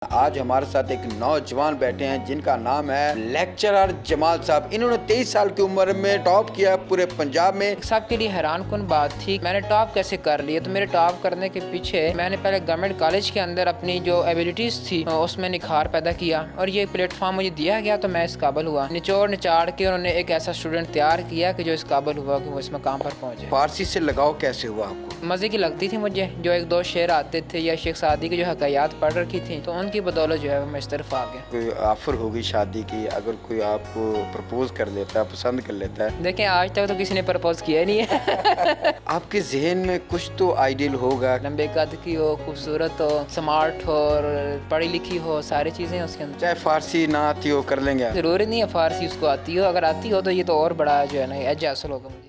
आज हमारे साथ एक नौजवान बैठे हैं जिनका नाम है लेक्चरर जमाल साहब। इन्होंने 23 साल की उम्र में टॉप किया पूरे पंजाब में। सबके लिए हैरान कुन बात थी, मैंने टॉप कैसे कर लिया। तो मेरे टॉप करने के पीछे मैंने पहले गवर्नमेंट कॉलेज के अंदर अपनी जो एबिलिटीज़ थी उसमें निखार पैदा किया और ये प्लेटफॉर्म मुझे दिया गया तो मैं इस काबिल हुआ। निचोड़ निचाड़ के उन्होंने एक ऐसा स्टूडेंट तैयार किया कि जो इस काबिल हुआ कि वो इस मकाम पर पहुँचे। फारसी से लगाव कैसे हुआ आपको? मज़े की लगती थी मुझे, जो एक दो शेर आते थे या शेख सादी की जो हकायात पढ़ रखी थी तो उनकी बदौलत जो है मैं इस तरफ आ गया। कोई ऑफर होगी शादी की, अगर कोई आपको प्रपोज कर देता है, पसंद कर लेता है? देखें आज तक तो किसी ने प्रपोज किया नहीं है। आपके जहन में कुछ तो आइडियल होगा। लंबे कद की हो, खूबसूरत हो, स्मार्ट हो और पढ़ी लिखी हो, सारी चीज़ें उसके अंदर। चाहे फारसी ना आती हो कर लेंगे? ज़रूरी नहीं है फारसी उसको आती हो, अगर आती हो तो ये तो और बड़ा जो है ना एज हासिल होगा मुझे।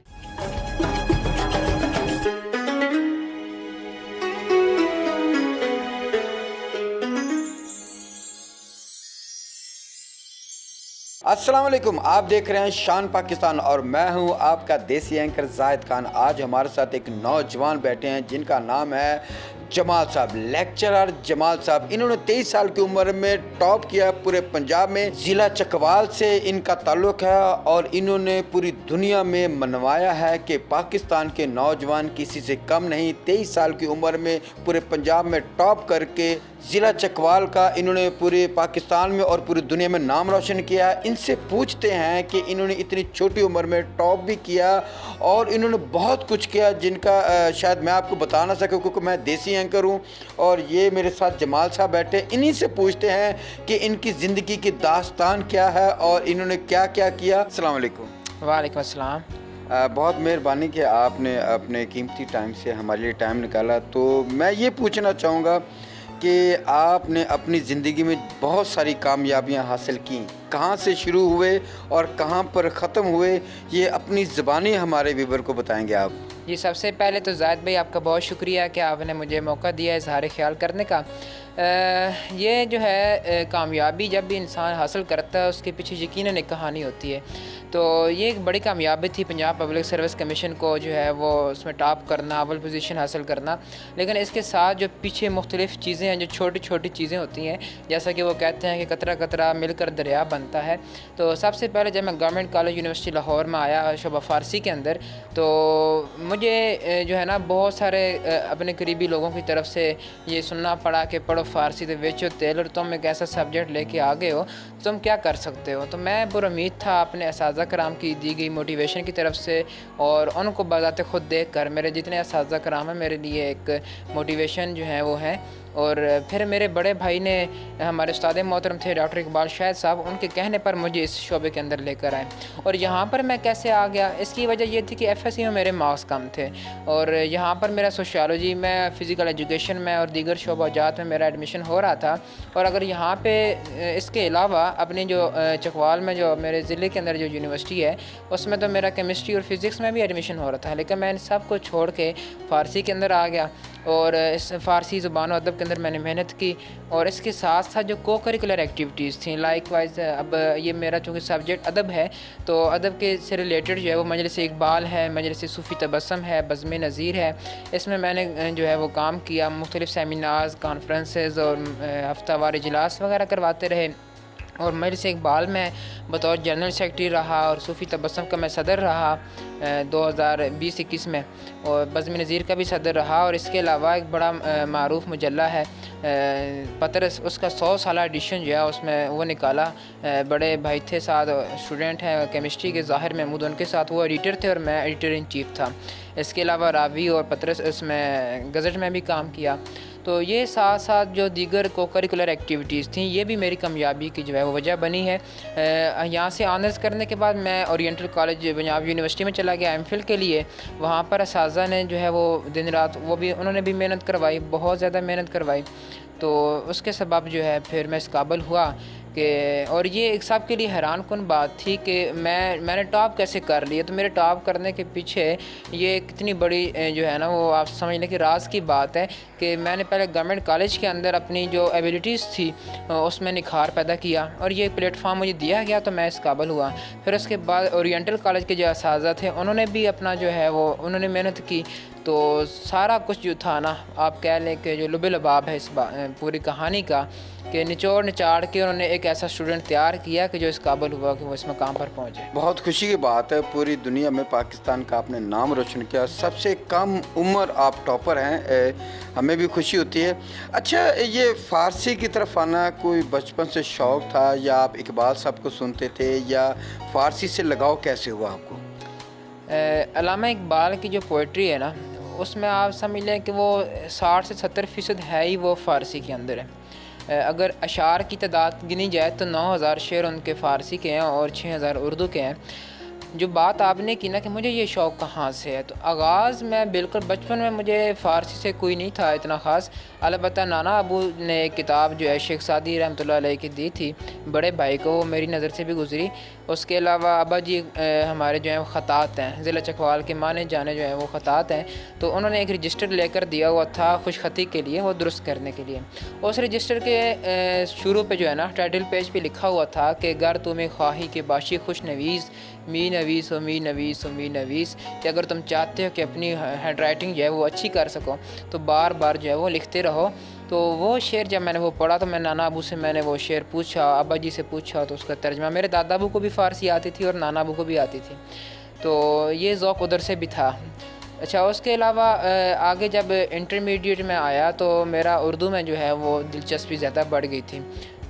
अस्सलाम वालेकुम, आप देख रहे हैं शान पाकिस्तान और मैं हूं आपका देसी एंकर जाहिद खान। आज हमारे साथ एक नौजवान बैठे हैं जिनका नाम है जमाल साहब, लेक्चरर जमाल साहब। इन्होंने 23 साल की उम्र में टॉप किया पूरे पंजाब में। ज़िला चकवाल से इनका ताल्लुक़ है और इन्होंने पूरी दुनिया में मनवाया है कि पाकिस्तान के नौजवान किसी से कम नहीं। 23 साल की उम्र में पूरे पंजाब में टॉप करके ज़िला चकवाल का इन्होंने पूरे पाकिस्तान में और पूरी दुनिया में नाम रोशन किया। इनसे पूछते हैं कि इन्होंने इतनी छोटी उम्र में टॉप भी किया और इन्होंने बहुत कुछ किया जिनका शायद मैं आपको बता ना सकूं क्योंकि मैं देसी एंकर हूं और ये मेरे साथ जमाल साहब बैठे। इन्हीं से पूछते हैं कि इनकी ज़िंदगी की दास्तान क्या है और इन्होंने क्या क्या किया। अस्सलाम वालेकुम। वालेकुम अस्सलाम। बहुत मेहरबानी कि आपने अपने कीमती टाइम से हमारे लिए टाइम निकाला। तो मैं ये पूछना चाहूँगा कि आपने अपनी ज़िंदगी में बहुत सारी कामयाबियां हासिल की, कहाँ से शुरू हुए और कहाँ पर ख़त्म हुए, ये अपनी ज़बानी हमारे व्यूवर को बताएंगे आप? जी, सबसे पहले तो जाहिद भाई आपका बहुत शुक्रिया कि आपने मुझे मौका दिया इज़हार ख्याल करने का। ये जो है कामयाबी जब भी इंसान हासिल करता है उसके पीछे यकीनन एक कहानी होती है। तो ये एक बड़ी कामयाबी थी पंजाब पब्लिक सर्विस कमीशन को जो है वो उसमें टॉप करना, अव्वल पोजीशन हासिल करना। लेकिन इसके साथ जो पीछे मुख्तलिफ़ चीज़ें हैं, जो छोटी छोटी चीज़ें होती हैं, जैसा कि वो कहते हैं कि कतरा कतरा मिलकर दरिया बनता है। तो सबसे पहले जब मैं गवर्नमेंट कॉलेज यूनिवर्सिटी लाहौर में आया शोबा फ़ारसी के अंदर, तो मुझे जो है ना बहुत सारे अपने करीबी लोगों की तरफ से ये सुनना पड़ा कि पढ़ो फ़ारसी तो बेचो तेल और तुम एक ऐसा सब्जेक्ट लेके आ गए हो, तुम क्या कर सकते हो। तो मैं पुरुम्मीद था अपने असातिज़ा कराम की दी गई मोटिवेशन की तरफ से और उनको बज़ाते ख़ुद देख कर मेरे जितने असातिज़ा कराम हैं मेरे लिए एक मोटिवेशन जो है वो है। और फिर मेरे बड़े भाई ने, हमारे उस्ताद मोहतरम थे डॉक्टर इकबाल शाहिद साहब, उनके कहने पर मुझे इस शोबे के अंदर लेकर आए। और यहाँ पर मैं कैसे आ गया, इसकी वजह ये थी कि FSC में मेरे मार्क्स कम थे और यहाँ पर मेरा सोशियोलॉजी में, फ़िज़िकल एजुकेशन में और दीगर शोबाजात में मेरा एडमिशन हो रहा था। और अगर यहाँ पे इसके अलावा अपनी जो चकवाल में जो मेरे ज़िले के अंदर जो यूनिवर्सिटी है उसमें तो मेरा केमिस्ट्री और फिज़िक्स में भी एडमिशन हो रहा था। लेकिन मैं इन सब को छोड़ के फ़ारसी के अंदर आ गया और इस फ़ारसी ज़ुबान और अदब के अंदर मैंने मेहनत की। और इसके साथ साथ जो को करिकुलर एक्टिविटीज़ थी, लाइक वाइज अब ये मेरा चूँकि सब्जेक्ट अदब है तो अदब के से रिलेटेड जो है वो मजलिस इकबाल है, मजलिस सूफ़ी तबस्सुम है, बज़्म नज़ीर है। इसमें मैंने जो है वो काम किया, मुख्तलिफ़ सेमिनार्स, कॉन्फ्रेंसेस और हफ्तावार इजलास वगैरह करवाते रहे। और मजलिस इकबाल में बतौर जनरल सेक्रेटरी रहा और सूफ़ी तबस्सुम का मैं सदर रहा 2020-21 में, और बज़्म नज़ीर का भी सदर रहा। और इसके अलावा एक बड़ा मारूफ़ मुजल्ला है पतरस, उसका 100 साला एडिशन जो है उसमें वो निकाला। बड़े भाई थे, साथ स्टूडेंट हैं केमिस्ट्री के, ज़ाहिर महमूद, उनके साथ वो एडिटर थे और मैं एडिटर इन चीफ़ था। इसके अलावा रावी और पतरस इसमें गज़ट में भी काम किया। तो ये साथ साथ जो दीगर को करिकुलर एक्टिविटीज़ थी ये भी मेरी कामयाबी की जो है वो वजह बनी है। यहाँ से ऑनर्स करने के बाद मैं ओरिएंटल कॉलेज पंजाब यूनिवर्सिटी में चला गया MPhil के लिए। वहाँ पर असातिज़ा ने जो है वो दिन रात उन्होंने भी मेहनत करवाई, बहुत ज़्यादा मेहनत करवाई। तो उसके सबब जो है फिर मैं इस काबिल हुआ कि, और ये एक सब के लिए हैरान कुन बात थी कि मैंने टॉप कैसे कर लिया। तो मेरे टॉप करने के पीछे ये कितनी बड़ी जो है ना वो आप समझ लें कि राज की बात है कि मैंने पहले गवर्नमेंट कॉलेज के अंदर अपनी जो एबिलिटीज़ थी उसमें निखार पैदा किया और ये प्लेटफॉर्म मुझे दिया गया तो मैं इस काबिल हुआ। फिर उसके बाद ओरिएंटल कॉलेज के जो असातिज़ा थे उन्होंने भी अपना जो है वो उन्होंने मेहनत की। तो सारा कुछ जो था ना, आप कह लें कि जो लुब लबाब है इस पूरी कहानी का, कि निचोड़ निचाड़ के उन्होंने एक ऐसा स्टूडेंट तैयार किया कि जो इस काबिल हुआ कि वो इस मकाम पर पहुँचे। बहुत खुशी की बात है, पूरी दुनिया में पाकिस्तान का आपने नाम रोशन किया, सबसे कम उम्र आप टॉपर हैं, हमें भी खुशी होती है। अच्छा, ये फ़ारसी की तरफ आना कोई बचपन से शौक़ था या आप इकबाल साहब को सुनते थे, या फ़ारसी से लगाव कैसे हुआ आपको? अल्लामा इकबाल की जो पोइट्री है ना, उसमें आप समझ लें कि वो 60 से 70% है ही वो फ़ारसी के अंदर है। अगर अशार की तादाद गिनी जाए तो 9000 शेर उनके फ़ारसी के हैं और 6000 उर्दू के हैं। जो बात आपने की ना कि मुझे ये शौक़ कहाँ से है, तो आगाज़ मैं बिल्कुल बचपन में मुझे फ़ारसी से कोई नहीं था इतना ख़ास। अलबत्ता नाना अबू ने एक किताब जो है शेख सादी रहमतुल्लाह अलैह की दी थी बड़े भाई को, वो मेरी नज़र से भी गुज़री। उसके अलावा अब्बा जी हमारे जो हैं वो ख़तात हैं, ज़िला चकवाल के माने जाने जो हैं वो ख़तात हैं, तो उन्होंने एक रजिस्टर लेकर दिया हुआ था खुशख़ती के लिए, वो दुरुस्त करने के लिए। उस रजिस्टर के शुरू पे जो है ना टाइटल पेज पे लिखा हुआ था कि गर तुम्हें ख्वाही के बाशी खुश नवीज़ मी नवीस हो मी नवीस हो मी नवीस, कि अगर तुम चाहते हो कि अपनी हैंड राइटिंग जो है वो अच्छी कर सको तो बार बार जो है वो लिखते रहो। तो वो शेर जब मैंने वो पढ़ा तो मैं नाना अबू से मैंने वो शेर पूछा, अब्बा जी से पूछा, तो उसका तर्जमा, मेरे दादा अबू को भी फ़ारसी आती थी और नाना अबू को भी आती थी, तो ये ज़ौक़ उधर से भी था। अच्छा, उसके अलावा आगे जब इंटरमीडिएट में आया तो मेरा उर्दू में जो है वो दिलचस्पी ज़्यादा बढ़ गई थी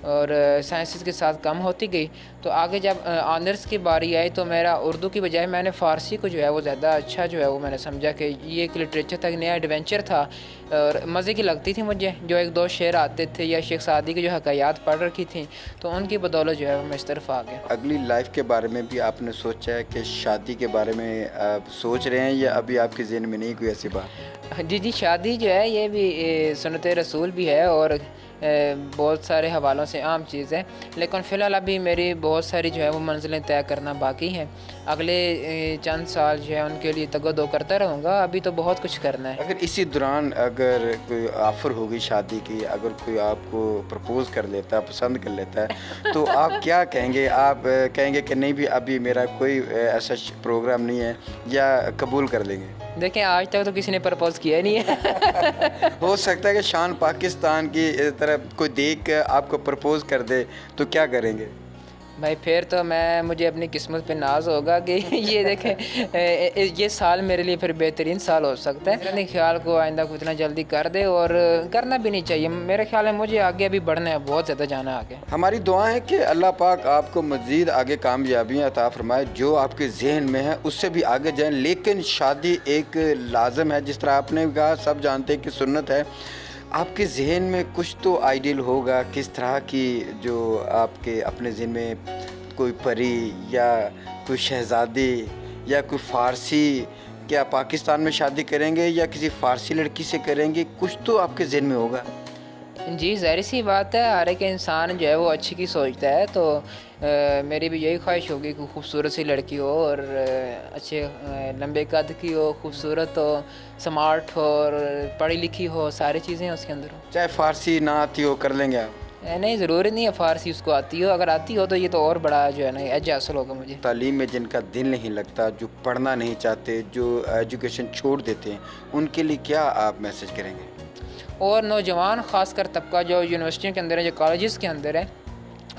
और साइंसेस के साथ कम होती गई। तो आगे जब ऑनर्स की बारी आई तो मेरा उर्दू की बजाय मैंने फ़ारसी को जो है वो ज़्यादा अच्छा जो है वो मैंने समझा कि ये एक लिटरेचर था, एक नया एडवेंचर था और मज़े की लगती थी मुझे। जो एक दो शेर आते थे या शेख सादी की जो हकायात पढ़ रखी थी तो उनकी बदौलत जो है वो मैं इस तरफ आ गया। अगली लाइफ के बारे में भी आपने सोचा है कि शादी के बारे में आप सोच रहे हैं, या अभी आपके ज़हन में नहीं कोई ऐसी बात? जी, शादी जो है ये भी सुन्नत रसूल भी है और बहुत सारे हवालों से आम चीज़ है, लेकिन फ़िलहाल अभी मेरी बहुत सारी जो है वो मंजिलें तय करना बाकी हैं। अगले चंद साल जो है उनके लिए तगदो करता रहूँगा, अभी तो बहुत कुछ करना है। अगर इसी दौरान अगर कोई ऑफ़र होगी शादी की, अगर कोई आपको प्रपोज़ कर लेता है, पसंद कर लेता है, तो आप क्या कहेंगे? आप कहेंगे कि नहीं भी अभी मेरा कोई ऐसा प्रोग्राम नहीं है, या कबूल कर लेंगे? देखें, आज तक तो किसी ने प्रपोज़ किया ही नहीं है। हो सकता है कि शान पाकिस्तान की तरफ कोई देख कर आपको प्रपोज़ कर दे, तो क्या करेंगे? भाई फिर तो मुझे अपनी किस्मत पे नाज होगा कि ये देखें ये साल मेरे लिए फिर बेहतरीन साल हो सकता है। अपने ख्याल को आइंदा को इतना जल्दी कर दे, और करना भी नहीं चाहिए। मेरे ख्याल है मुझे आगे अभी बढ़ना है, बहुत ज़्यादा जाना है आगे। हमारी दुआ है कि अल्लाह पाक आपको मज़ीद आगे कामयाबियाँ अता फरमाए, जो आपके जहन में है उससे भी आगे जाएँ। लेकिन शादी एक लाजम है, जिस तरह आपने कहा, सब जानते हैं कि सुन्नत है। आपके ज़हन में कुछ तो आइडियल होगा, किस तरह की जो आपके अपने ज़हन में कोई परी या कोई शहज़ादी या कोई फ़ारसी, क्या पाकिस्तान में शादी करेंगे या किसी फ़ारसी लड़की से करेंगे? कुछ तो आपके ज़हन में होगा। जी, ज़ाहिर सी बात है, हर एक इंसान जो है वो अच्छी की सोचता है, तो मेरी भी यही ख्वाहिश होगी कि खूबसूरत सी लड़की हो और अच्छे लंबे कद की हो, खूबसूरत हो, स्मार्ट हो और पढ़ी लिखी हो, सारी चीज़ें उसके अंदर हो। चाहे फ़ारसी ना आती हो, कर लेंगे आप? नहीं, ज़रूरी नहीं है फ़ारसी उसको आती हो, अगर आती हो तो ये तो और बड़ा जो है ना एज हासिल होगा मुझे। तालीम में जिनका दिल नहीं लगता, जो पढ़ना नहीं चाहते, जो एजुकेशन छोड़ देते हैं, उनके लिए क्या आप मैसेज करेंगे? और नौजवान ख़ासकर तबका जो यूनिवर्सिटियों के अंदर है, जो कॉलेजेस के अंदर है,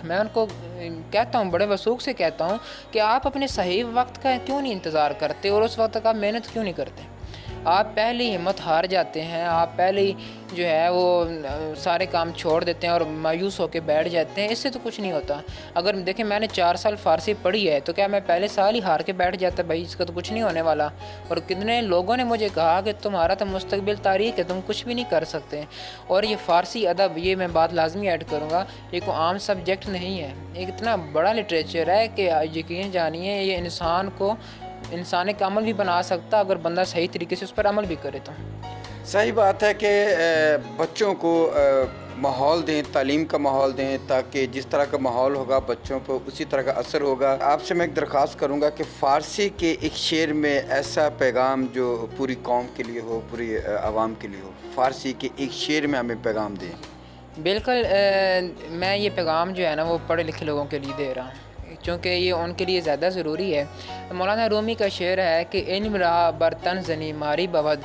मैं उनको कहता हूँ, बड़े वसूख से कहता हूँ कि आप अपने सही वक्त का क्यों नहीं इंतज़ार करते और उस वक्त तक आप मेहनत क्यों नहीं करते। आप पहले ही हिम्मत हार जाते हैं, आप पहले ही जो है वो सारे काम छोड़ देते हैं और मायूस होकर बैठ जाते हैं। इससे तो कुछ नहीं होता। अगर देखें, मैंने 4 साल फ़ारसी पढ़ी है, तो क्या मैं पहले साल ही हार के बैठ जाता? भाई इसका तो कुछ नहीं होने वाला। और कितने लोगों ने मुझे कहा कि तुम्हारा तो मुस्तकबिल तारीख है, तुम कुछ भी नहीं कर सकते। और ये फ़ारसी अदब, ये मैं बात लाजमी ऐड करूँगा, ये कोई आम सब्जेक्ट नहीं है, एक इतना बड़ा लिटरेचर है कि यकीन जानिए ये इंसान को इंसान का अमल भी बना सकता, अगर बंदा सही तरीके से उस पर अमल भी करे तो। सही बात है कि बच्चों को माहौल दें, तालीम का माहौल दें, ताकि जिस तरह का माहौल होगा बच्चों पर उसी तरह का असर होगा। आपसे मैं एक दरख्वास्त करूंगा कि फ़ारसी के एक शेर में ऐसा पैगाम जो पूरी कौम के लिए हो, पूरी आवाम के लिए हो, फ़ारसी के एक शेर में हमें पैगाम दें। बिल्कुल, मैं ये पैगाम जो है ना वो पढ़े लिखे लोगों के लिए दे रहा हूँ, क्योंकि ये उनके लिए ज़्यादा ज़रूरी है। मौलाना रूमी का शेर है कि इल्म रहा बर्तन जनी मारी बवद,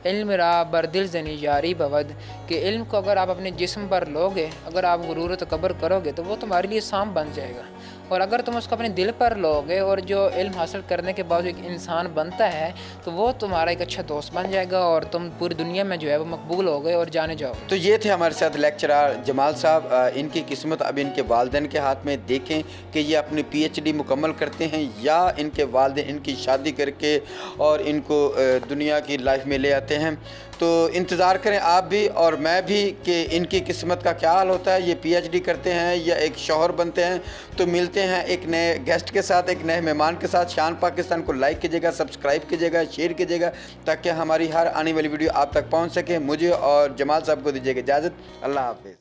इल्म रा बरदिल जनी जारी बवद, कि इल्म को अगर आप अपने जिस्म पर लोगे, अगर आप गुरूर तकबर करोगे तो वो तुम्हारे लिए सांप बन जाएगा। और अगर तुम उसको अपने दिल पर लोगे और जो इल्म हासिल करने के बाद एक इंसान बनता है तो वो तुम्हारा एक अच्छा दोस्त बन जाएगा और तुम पूरी दुनिया में जो है वो मकबूल हो गए और जाने जाओगे। तो ये थे हमारे साथ लेक्चरर जमाल साहब। इनकी किस्मत अब इनके वालिदैन के हाथ में, देखें कि ये अपनी PhD मुकम्मल करते हैं या इनके वालिदैन इनकी शादी करके और इनको दुनिया की लाइफ में ले आते हैं। तो इंतज़ार करें आप भी और मैं भी कि इनकी किस्मत का क्या हाल होता है, ये PhD करते हैं या एक शौहर बनते हैं। तो मिलते हैं एक नए गेस्ट के साथ, एक नए मेहमान के साथ। शान पाकिस्तान को लाइक कीजिएगा, सब्सक्राइब कीजिएगा, शेयर कीजिएगा ताकि हमारी हर आने वाली वीडियो आप तक पहुंच सके। मुझे और जमाल साहब को दीजिएगा इजाज़त। अल्लाह हाफ़िज़।